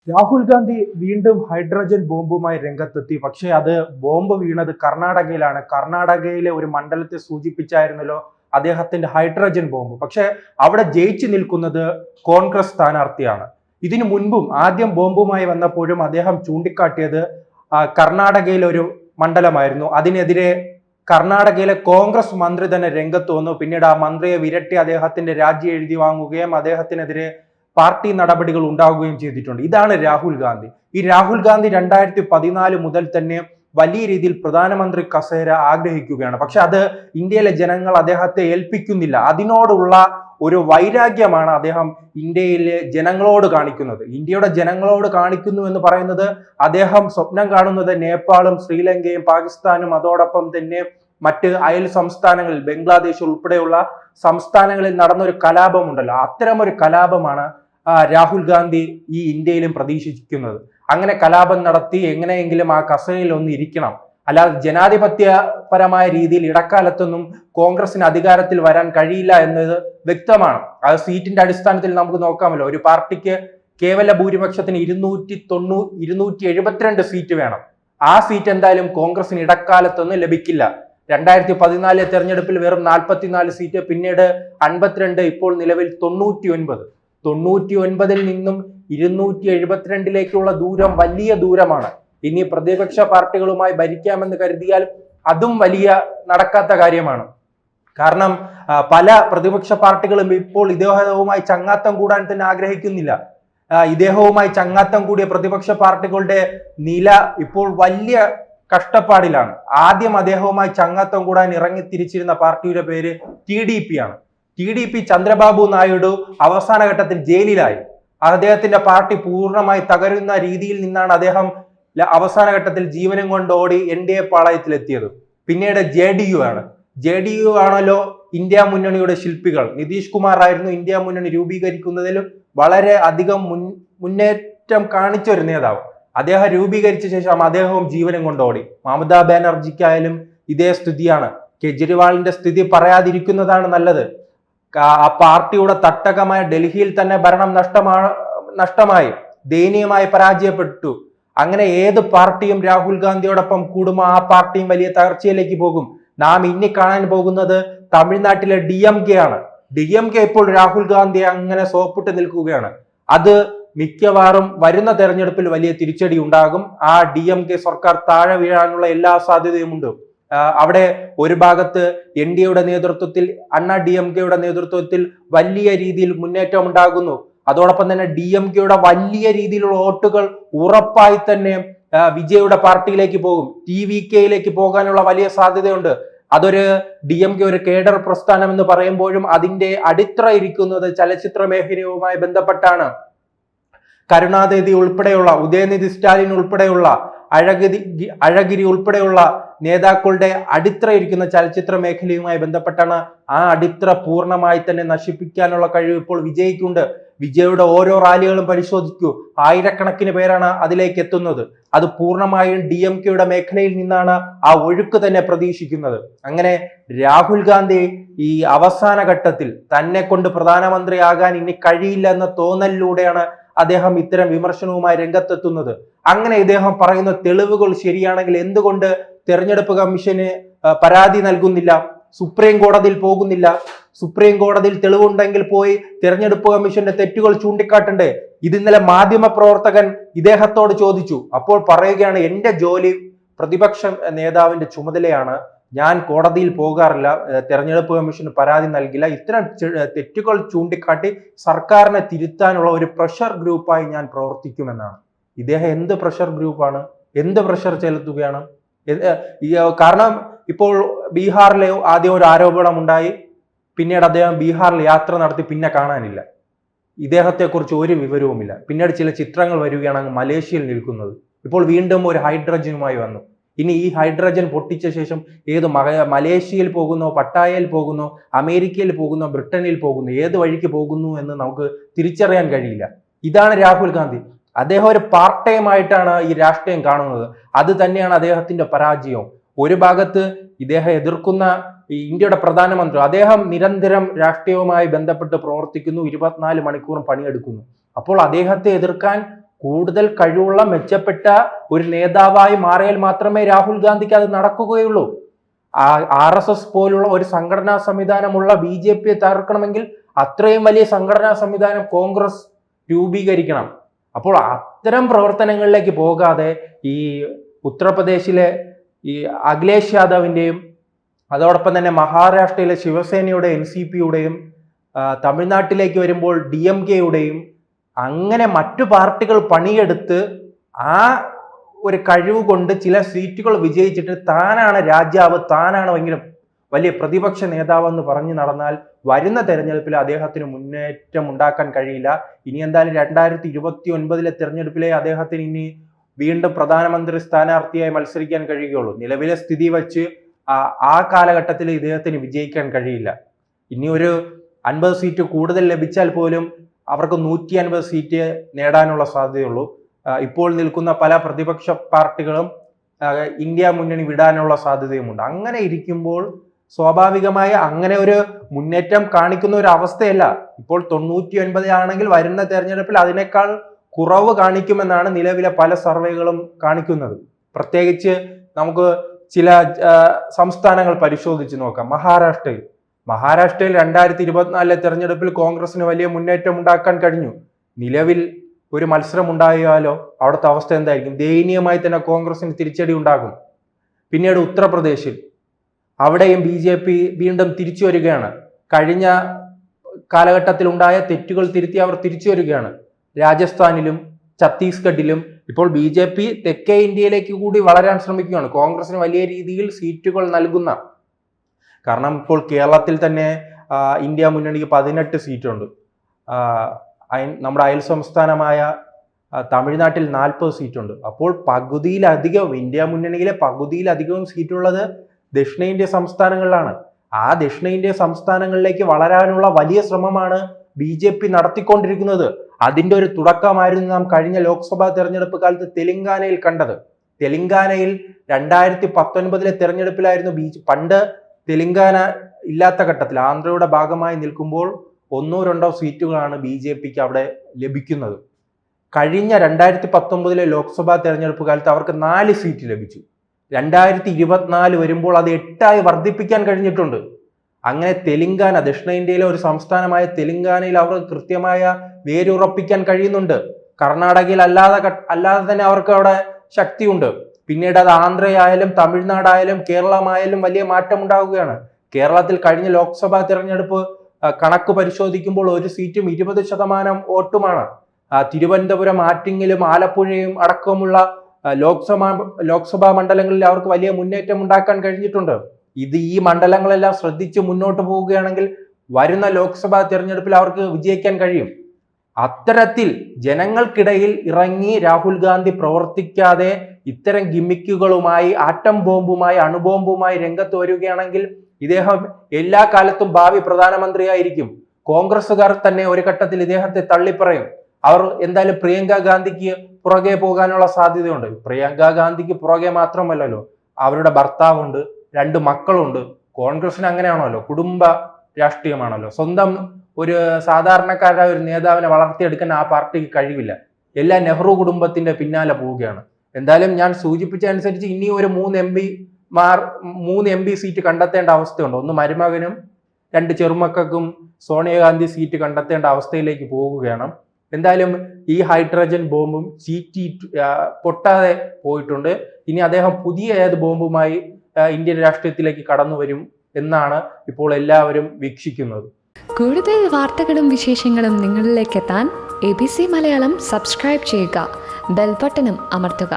രാഹുൽ ഗാന്ധി വീണ്ടും ഹൈഡ്രജൻ ബോംബുമായി രംഗത്തെത്തി. പക്ഷേ അത് ബോംബ് വീണത് കർണാടകയിലാണ്. കർണാടകയിലെ ഒരു മണ്ഡലത്തെ സൂചിപ്പിച്ചായിരുന്നല്ലോ അദ്ദേഹത്തിന്റെ ഹൈഡ്രജൻ ബോംബ്. പക്ഷെ അവിടെ ജയിച്ചു നിൽക്കുന്നത് കോൺഗ്രസ് സ്ഥാനാർത്ഥിയാണ്. ഇതിനു മുൻപും ആദ്യം ബോംബുമായി വന്നപ്പോഴും അദ്ദേഹം ചൂണ്ടിക്കാട്ടിയത് കർണാടകയിലെ ഒരു മണ്ഡലമായിരുന്നു. അതിനെതിരെ കർണാടകയിലെ കോൺഗ്രസ് മന്ത്രി തന്നെ രംഗത്ത് വന്നു. പിന്നീട് ആ മന്ത്രിയെ വിരട്ടി അദ്ദേഹത്തിന്റെ രാജി എഴുതി വാങ്ങുകയും അദ്ദേഹത്തിനെതിരെ പാർട്ടി നടപടികൾ ഉണ്ടാവുകയും ചെയ്തിട്ടുണ്ട്. ഇതാണ് രാഹുൽ ഗാന്ധി. ഈ രാഹുൽ ഗാന്ധി 2014 മുതൽ തന്നെ വലിയ രീതിയിൽ പ്രധാനമന്ത്രി കസേര ആഗ്രഹിക്കുകയാണ്. പക്ഷെ അത് ഇന്ത്യയിലെ ജനങ്ങൾ അദ്ദേഹത്തെ ഏൽപ്പിക്കുന്നില്ല. അതിനോടുള്ള ഒരു വൈരാഗ്യമാണ് അദ്ദേഹം ഇന്ത്യയിലെ ജനങ്ങളോട് കാണിക്കുന്നത്. ഇന്ത്യയുടെ ജനങ്ങളോട് കാണിക്കുന്നു എന്ന് പറയുന്നത് അദ്ദേഹം സ്വപ്നം കാണുന്നത് നേപ്പാളും ശ്രീലങ്കയും പാകിസ്ഥാനും അതോടൊപ്പം തന്നെ മറ്റ് അയൽ സംസ്ഥാനങ്ങളിൽ ബംഗ്ലാദേശ് ഉൾപ്പെടെയുള്ള സംസ്ഥാനങ്ങളിൽ നടന്നൊരു കലാപമുണ്ടല്ലോ, അത്തരമൊരു കലാപമാണ് രാഹുൽ ഗാന്ധി ഈ ഇന്ത്യയിലും പ്രതീക്ഷിക്കുന്നത്. അങ്ങനെ കലാപം നടത്തി എങ്ങനെയെങ്കിലും ആ കസേരയിൽ ഒന്ന് ഇരിക്കണം. അല്ലാതെ ജനാധിപത്യപരമായ രീതിയിൽ ഇടക്കാലത്തൊന്നും കോൺഗ്രസിന് അധികാരത്തിൽ വരാൻ കഴിയില്ല എന്നത് വ്യക്തമാണ്. അത് സീറ്റിന്റെ അടിസ്ഥാനത്തിൽ നമുക്ക് നോക്കാമല്ലോ. ഒരു പാർട്ടിക്ക് കേവല ഭൂരിപക്ഷത്തിന് 272 സീറ്റ് വേണം. ആ സീറ്റ് എന്തായാലും കോൺഗ്രസിന് ഇടക്കാലത്തൊന്നും ലഭിക്കില്ല. 2014 തെരഞ്ഞെടുപ്പിൽ വെറും 44 സീറ്റ്, പിന്നീട് 52, ഇപ്പോൾ നിലവിൽ 99 നിന്നും 272 ദൂരം വലിയ ദൂരമാണ്. ഇനി പ്രതിപക്ഷ പാർട്ടികളുമായി ഭരിക്കാമെന്ന് കരുതിയാൽ അതും വലിയ നടക്കാത്ത കാര്യമാണ്. കാരണം പല പ്രതിപക്ഷ പാർട്ടികളും ഇപ്പോൾ ഇദ്ദേഹവുമായി ചങ്ങാത്തം കൂടാൻ തന്നെ ആഗ്രഹിക്കുന്നില്ല. ഇദ്ദേഹവുമായി ചങ്ങാത്തം കൂടിയ പ്രതിപക്ഷ പാർട്ടികളുടെ നില ഇപ്പോൾ വലിയ കഷ്ടപ്പാടിലാണ്. ആദ്യം അദ്ദേഹവുമായി ചങ്ങാത്തം കൂടാൻ ഇറങ്ങി തിരിച്ചിരുന്ന പാർട്ടിയുടെ പേര് TDP ആണ്. TDP ചന്ദ്രബാബു നായിഡു അവസാന ഘട്ടത്തിൽ ജയിലിലായി. അദ്ദേഹത്തിന്റെ പാർട്ടി പൂർണ്ണമായി തകരുന്ന രീതിയിൽ നിന്നാണ് അദ്ദേഹം അവസാന ഘട്ടത്തിൽ ജീവനും കൊണ്ട് ഓടി NDA പാളയത്തിലെത്തിയത്. പിന്നീട് JDU ആണല്ലോ ഇന്ത്യ മുന്നണിയുടെ ശില്പികൾ. നിതീഷ് കുമാർ ആയിരുന്നു ഇന്ത്യ മുന്നണി രൂപീകരിക്കുന്നതിലും വളരെ അധികം മുന്നേറ്റം കാണിച്ച ഒരു നേതാവ്. അദ്ദേഹം രൂപീകരിച്ച ശേഷം അദ്ദേഹവും ജീവനും കൊണ്ടോടി. മമതാ ബാനർജിക്കായാലും ഇതേ സ്ഥിതിയാണ്. കെജ്രിവാളിന്റെ സ്ഥിതി പറയാതിരിക്കുന്നതാണ് നല്ലത്. ആ പാർട്ടിയുടെ തട്ടകമായ ഡൽഹിയിൽ തന്നെ ഭരണം നഷ്ടമായി ദയനീയമായി പരാജയപ്പെട്ടു. അങ്ങനെ ഏത് പാർട്ടിയും രാഹുൽ ഗാന്ധിയോടൊപ്പം കൂടുമ്പോൾ ആ പാർട്ടിയും വലിയ തകർച്ചയിലേക്ക് പോകും. നാം ഇനി കാണാൻ പോകുന്നത് തമിഴ്നാട്ടിലെ DMK ആണ്. DMK ഇപ്പോൾ രാഹുൽ ഗാന്ധി അങ്ങനെ സോപ്പിട്ട് നിൽക്കുകയാണ്. അത് മിക്കവാറും വരുന്ന തെരഞ്ഞെടുപ്പിൽ വലിയ തിരിച്ചടി ഉണ്ടാകും. ആ DMK സർക്കാർ താഴെ വീഴാനുള്ള എല്ലാ സാധ്യതയുമുണ്ട്. അവിടെ ഒരു ഭാഗത്ത് NDAയുടെ നേതൃത്വത്തിൽ DMKയുടെ നേതൃത്വത്തിൽ വലിയ രീതിയിൽ മുന്നേറ്റം ഉണ്ടാകുന്നു. അതോടൊപ്പം തന്നെ DMKയുടെ വലിയ രീതിയിലുള്ള വോട്ടുകൾ ഉറപ്പായി തന്നെ വിജയുടെ പാർട്ടിയിലേക്ക് പോകും. TVKയിലേക്ക് പോകാനുള്ള വലിയ സാധ്യതയുണ്ട്. അതൊരു DMK ഒരു കേഡർ പ്രസ്ഥാനം എന്ന് പറയുമ്പോഴും അതിന്റെ അടിത്തറ ഇരിക്കുന്നത് ചലച്ചിത്ര മേഖലയുമായി ബന്ധപ്പെട്ടാണ്. കരുണാനിധി ഉൾപ്പെടെയുള്ള, ഉദയനിധി സ്റ്റാലിൻ ഉൾപ്പെടെയുള്ള, അഴഗിരി ഉൾപ്പെടെയുള്ള നേതാക്കളുടെ അടിത്തറ ഇരിക്കുന്ന ചലച്ചിത്ര മേഖലയുമായി ബന്ധപ്പെട്ടാണ്. ആ അടിത്തറ പൂർണ്ണമായി തന്നെ നശിപ്പിക്കാനുള്ള കഴിവ് ഇപ്പോൾ വിജയ്ക്കുണ്ട്. വിജയുടെ ഓരോ റാലികളും പരിശോധിക്കൂ, ആയിരക്കണക്കിന് പേരാണ് അതിലേക്ക് എത്തുന്നത്. അത് പൂർണ്ണമായും DMKയുടെ മേഖലയിൽ നിന്നാണ് ആ ഒഴുക്ക് തന്നെ പ്രതീക്ഷിക്കുന്നത്. അങ്ങനെ രാഹുൽ ഗാന്ധി ഈ അവസാന ഘട്ടത്തിൽ തന്നെ കൊണ്ട് പ്രധാനമന്ത്രിയാകാൻ ഇനി കഴിയില്ല എന്ന തോന്നലിലൂടെയാണ് അദ്ദേഹം ഇത്തരം വിമർശനവുമായി രംഗത്തെത്തുന്നത്. അങ്ങനെ ഇദ്ദേഹം പറയുന്ന തെളിവുകൾ ശരിയാണെങ്കിൽ എന്തുകൊണ്ട് തെരഞ്ഞെടുപ്പ് കമ്മീഷന് പരാതി നൽകുന്നില്ല, സുപ്രീം കോടതിയിൽ പോകുന്നില്ല? സുപ്രീം കോടതിയിൽ തെളിവുണ്ടെങ്കിൽ പോയി തെരഞ്ഞെടുപ്പ് കമ്മീഷന്റെ തെറ്റുകൾ ചൂണ്ടിക്കാട്ടണ്ടേ? ഇത് ഇന്നലെ മാധ്യമ പ്രവർത്തകൻ ഇദ്ദേഹത്തോട് ചോദിച്ചു. അപ്പോൾ പറയുകയാണ്, എന്റെ ജോലി പ്രതിപക്ഷ നേതാവിന്റെ ചുമതലയാണ്, ഞാൻ കോടതിയിൽ പോകാറില്ല, തെരഞ്ഞെടുപ്പ് കമ്മീഷന് പരാതി നൽകില്ല, ഇത്തരം തെറ്റുകൾ ചൂണ്ടിക്കാട്ടി സർക്കാരിനെ തിരുത്താനുള്ള ഒരു പ്രഷർ ഗ്രൂപ്പായി ഞാൻ പ്രവർത്തിക്കുമെന്നാണ്. ഇദ്ദേഹം എന്ത് പ്രഷർ ഗ്രൂപ്പാണ്? എന്ത് പ്രഷർ ചെലുത്തുകയാണ്? കാരണം ഇപ്പോൾ ബീഹാറിലെ ആദ്യം ഒരു ആരോപണം ഉണ്ടായി, പിന്നീട് അദ്ദേഹം ബീഹാറിൽ യാത്ര നടത്തി, പിന്നെ കാണാനില്ല. ഇദ്ദേഹത്തെക്കുറിച്ച് ഒരു വിവരവുമില്ല. പിന്നീട് ചില ചിത്രങ്ങൾ വരികയാണ് അങ്ങ് മലേഷ്യയിൽ നിൽക്കുന്നത്. ഇപ്പോൾ വീണ്ടും ഒരു ഹൈഡ്രജനുമായി വന്നു. ഇനി ഈ ഹൈഡ്രജൻ പൊട്ടിച്ച ശേഷം ഏത് മലേഷ്യയിൽ പോകുന്നോ, പട്ടായയിൽ പോകുന്നോ, അമേരിക്കയിൽ പോകുന്നോ, ബ്രിട്ടനിൽ പോകുന്നു, ഏത് വഴിക്ക് പോകുന്നു എന്ന് നമുക്ക് തിരിച്ചറിയാൻ കഴിയില്ല. ഇതാണ് രാഹുൽ ഗാന്ധി. അദ്ദേഹം ഒരു പാർട്ട് ടൈം ആയിട്ടാണ് ഈ രാഷ്ട്രീയം കാണുന്നത്. അത് തന്നെയാണ് അദ്ദേഹത്തിന്റെ പരാജയവും. ഒരു ഭാഗത്ത് ഇദ്ദേഹം എതിർക്കുന്ന ഇന്ത്യയുടെ പ്രധാനമന്ത്രി, അദ്ദേഹം നിരന്തരം രാഷ്ട്രീയവുമായി ബന്ധപ്പെട്ട് പ്രവർത്തിക്കുന്നു, 24 മണിക്കൂറും പണിയെടുക്കുന്നു. അപ്പോൾ അദ്ദേഹത്തെ എതിർക്കാൻ കൂടുതൽ കഴിവുള്ള മെച്ചപ്പെട്ട ഒരു നേതാവായി മാറിയാൽ മാത്രമേ രാഹുൽ ഗാന്ധിക്ക് അത് നടക്കുകയുള്ളൂ. RSS പോലുള്ള ഒരു സംഘടനാ സംവിധാനമുള്ള BJP തകർക്കണമെങ്കിൽ അത്രയും വലിയ സംഘടനാ സംവിധാനം കോൺഗ്രസ് രൂപീകരിക്കണം. അപ്പോൾ അത്തരം പ്രവർത്തനങ്ങളിലേക്ക് പോകാതെ ഈ ഉത്തർപ്രദേശിലെ ഈ അഖിലേഷ് യാദവിൻ്റെയും അതോടൊപ്പം തന്നെ മഹാരാഷ്ട്രയിലെ ശിവസേനയുടെ NCPയുടെയും തമിഴ്നാട്ടിലേക്ക് വരുമ്പോൾ DMKയുടെയും അങ്ങനെ മറ്റു പാർട്ടികൾ പണിയെടുത്ത് ആ ഒരു കഴിവ് കൊണ്ട് ചില സീറ്റുകൾ വിജയിച്ചിട്ട് താനാണ് രാജാവ്, താനാണ് ഭയങ്കര വലിയ പ്രതിപക്ഷ നേതാവെന്ന് പറഞ്ഞു നടന്നാൽ വരുന്ന തെരഞ്ഞെടുപ്പിൽ അദ്ദേഹത്തിന് മുന്നേറ്റം ഉണ്ടാക്കാൻ കഴിയില്ല. ഇനി എന്തായാലും 2029 തെരഞ്ഞെടുപ്പിലെ അദ്ദേഹത്തിന് ഇനി വീണ്ടും പ്രധാനമന്ത്രി സ്ഥാനാർത്ഥിയായി മത്സരിക്കാൻ കഴിയുകയുള്ളൂ. നിലവിലെ സ്ഥിതി വെച്ച് ആ കാലഘട്ടത്തിൽ ഇദ്ദേഹത്തിന് വിജയിക്കാൻ കഴിയില്ല. ഇനി ഒരു 50 സീറ്റ് കൂടുതൽ ലഭിച്ചാൽ പോലും അവർക്ക് 150 സീറ്റ് നേടാനുള്ള സാധ്യതയുള്ളൂ. ഇപ്പോൾ നിൽക്കുന്ന പല പ്രതിപക്ഷ പാർട്ടികളും ഇന്ത്യ മുന്നണി വിടാനുള്ള സാധ്യതയുമുണ്ട്. അങ്ങനെ ഇരിക്കുമ്പോൾ സ്വാഭാവികമായി അങ്ങനെ ഒരു മുന്നേറ്റം കാണിക്കുന്ന ഒരു അവസ്ഥയല്ല. ഇപ്പോൾ 99 ആണെങ്കിൽ വരുന്ന തെരഞ്ഞെടുപ്പിൽ അതിനേക്കാൾ കുറവ് കാണിക്കുമെന്നാണ് നിലവിലെ പല സർവേകളും കാണിക്കുന്നത്. പ്രത്യേകിച്ച് നമുക്ക് ചില സംസ്ഥാനങ്ങൾ പരിശോധിച്ച് നോക്കാം. മഹാരാഷ്ട്രയിൽ 2024 തെരഞ്ഞെടുപ്പിൽ കോൺഗ്രസിന് വലിയ മുന്നേറ്റം ഉണ്ടാക്കാൻ കഴിഞ്ഞു. നിലവിൽ ഒരു മത്സരം ഉണ്ടായാലോ അവിടുത്തെ അവസ്ഥ എന്തായിരിക്കും? ദയനീയമായി തന്നെ കോൺഗ്രസിന് തിരിച്ചടി ഉണ്ടാകും. പിന്നീട് ഉത്തർപ്രദേശിൽ അവിടെയും BJP വീണ്ടും തിരിച്ചു വരികയാണ്. കഴിഞ്ഞ കാലഘട്ടത്തിൽ ഉണ്ടായ തെറ്റുകൾ തിരുത്തി അവർ തിരിച്ചു വരികയാണ്. രാജസ്ഥാനിലും ഛത്തീസ്ഗഡിലും ഇപ്പോൾ BJP തെക്കേ ഇന്ത്യയിലേക്ക് കൂടി വളരാൻ ശ്രമിക്കുകയാണ്. കോൺഗ്രസിന് വലിയ രീതിയിൽ സീറ്റുകൾ നൽകുന്ന, കാരണം ഇപ്പോൾ കേരളത്തിൽ തന്നെ ഇന്ത്യ മുന്നണിക്ക് 18 സീറ്റുണ്ട്. നമ്മുടെ അയൽ സംസ്ഥാനമായ തമിഴ്നാട്ടിൽ 40 സീറ്റുണ്ട്. അപ്പോൾ പകുതിയിലധികം, ഇന്ത്യ മുന്നണിയിലെ പകുതിയിലധികവും സീറ്റുള്ളത് ദക്ഷിണേന്ത്യ സംസ്ഥാനങ്ങളിലാണ്. ആ ദക്ഷിണേന്ത്യ സംസ്ഥാനങ്ങളിലേക്ക് വളരാനുള്ള വലിയ ശ്രമമാണ് BJP നടത്തിക്കൊണ്ടിരിക്കുന്നത്. അതിൻ്റെ ഒരു തുടക്കമായിരുന്നു നാം കഴിഞ്ഞ ലോക്സഭാ തെരഞ്ഞെടുപ്പ് കാലത്ത് തെലങ്കാനയിൽ കണ്ടത്. തെലങ്കാനയിൽ 2019 തെരഞ്ഞെടുപ്പിലായിരുന്നു പണ്ട് തെലങ്കാന ഇല്ലാത്ത ഘട്ടത്തിൽ ആന്ധ്രയുടെ ഭാഗമായി നിൽക്കുമ്പോൾ 1-2 സീറ്റുകളാണ് BJPക്ക് അവിടെ ലഭിക്കുന്നത്. കഴിഞ്ഞ 2019 ലോക്സഭാ തെരഞ്ഞെടുപ്പ് കാലത്ത് അവർക്ക് 4 സീറ്റ് ലഭിച്ചു. 2024 വരുമ്പോൾ അത് 8ആയി വർദ്ധിപ്പിക്കാൻ കഴിഞ്ഞിട്ടുണ്ട്. അങ്ങനെ തെലങ്കാന, ദക്ഷിണേന്ത്യയിലെ ഒരു സംസ്ഥാനമായ തെലങ്കാനയിൽ അവർ കൃത്യമായ വേരുറപ്പിക്കാൻ കഴിയുന്നുണ്ട്. കർണാടകയിൽ അല്ലാതെ തന്നെ അവർക്ക് അവിടെ ശക്തിയുണ്ട്. പിന്നീട് അത് ആന്ധ്രയായാലും തമിഴ്നാടായാലും കേരളമായാലും വലിയ മാറ്റം ഉണ്ടാവുകയാണ്. കേരളത്തിൽ കഴിഞ്ഞ ലോക്സഭാ തെരഞ്ഞെടുപ്പ് കണക്ക് പരിശോധിക്കുമ്പോൾ ഒരു സീറ്റും 20% വോട്ടുമാണ്. തിരുവനന്തപുരം, ആറ്റിങ്ങലും ആലപ്പുഴയും അടക്കമുള്ള ലോക്സഭാ മണ്ഡലങ്ങളിൽ അവർക്ക് വലിയ മുന്നേറ്റം ഉണ്ടാക്കാൻ കഴിഞ്ഞിട്ടുണ്ട്. ഈ മണ്ഡലങ്ങളെല്ലാം ശ്രദ്ധിച്ച് മുന്നോട്ട് പോവുകയാണെങ്കിൽ വരുന്ന ലോക്സഭാ തെരഞ്ഞെടുപ്പിൽ അവർക്ക് വിജയിക്കാൻ കഴിയും. അത്തരത്തിൽ ജനങ്ങൾക്കിടയിൽ ഇറങ്ങി രാഹുൽ ഗാന്ധി പ്രവർത്തിക്കാതെ ഇത്തരം ഗിമ്മിക്കുകളുമായി, ആറ്റം ബോംബുമായി, അണുബോംബുമായി രംഗത്ത് വരികയാണെങ്കിൽ ഇദ്ദേഹം എല്ലാ കാലത്തും ഭാവി പ്രധാനമന്ത്രിയായിരിക്കും. കോൺഗ്രസുകാർ തന്നെ ഒരു ഘട്ടത്തിൽ ഇദ്ദേഹത്തെ തള്ളിപ്പറയും. അവർ എന്തായാലും പ്രിയങ്ക ഗാന്ധിക്ക് പുറകെ പോകാനുള്ള സാധ്യതയുണ്ട്. പ്രിയങ്ക ഗാന്ധിക്ക് പുറകെ മാത്രമല്ലല്ലോ, അവരുടെ ഭർത്താവുണ്ട്, 2 മക്കളുണ്ട്. കോൺഗ്രസിന് അങ്ങനെയാണല്ലോ, കുടുംബ രാഷ്ട്രീയമാണല്ലോ. സ്വന്തം ഒരു സാധാരണക്കാരായ ഒരു നേതാവിനെ വളർത്തിയെടുക്കാൻ ആ പാർട്ടിക്ക് കഴിവില്ല. എല്ലാ നെഹ്റു കുടുംബത്തിന്റെ പിന്നാലെ പോവുകയാണ്. എന്തായാലും ഞാൻ സൂചിപ്പിച്ച അനുസരിച്ച് ഇനി ഒരു 3 MP സീറ്റ് കണ്ടെത്തേണ്ട അവസ്ഥയുണ്ട്. ഒന്ന് മരുമകനും 2 ചെറുമക്കൾക്കും സോണിയാഗാന്ധി സീറ്റ് കണ്ടെത്തേണ്ട അവസ്ഥയിലേക്ക് പോവുകയാണ്. എന്തായാലും ഈ ഹൈഡ്രജൻ ബോംബും പൊട്ടാതെ പോയിട്ടുണ്ട്. ഇനി അദ്ദേഹം പുതിയ ഏത് ബോംബുമായി ഇന്ത്യൻ രാഷ്ട്രീയത്തിലേക്ക് കടന്നു വരും എന്നാണ് ഇപ്പോൾ എല്ലാവരും വീക്ഷിക്കുന്നത്. കൂടുതൽ വാർത്തകളും വിശേഷങ്ങളും നിങ്ങളിലേക്ക് എത്താൻ ABC മലയാളം സബ്സ്ക്രൈബ് ചെയ്യുക, ബെൽ ബട്ടണും അമർത്തുക.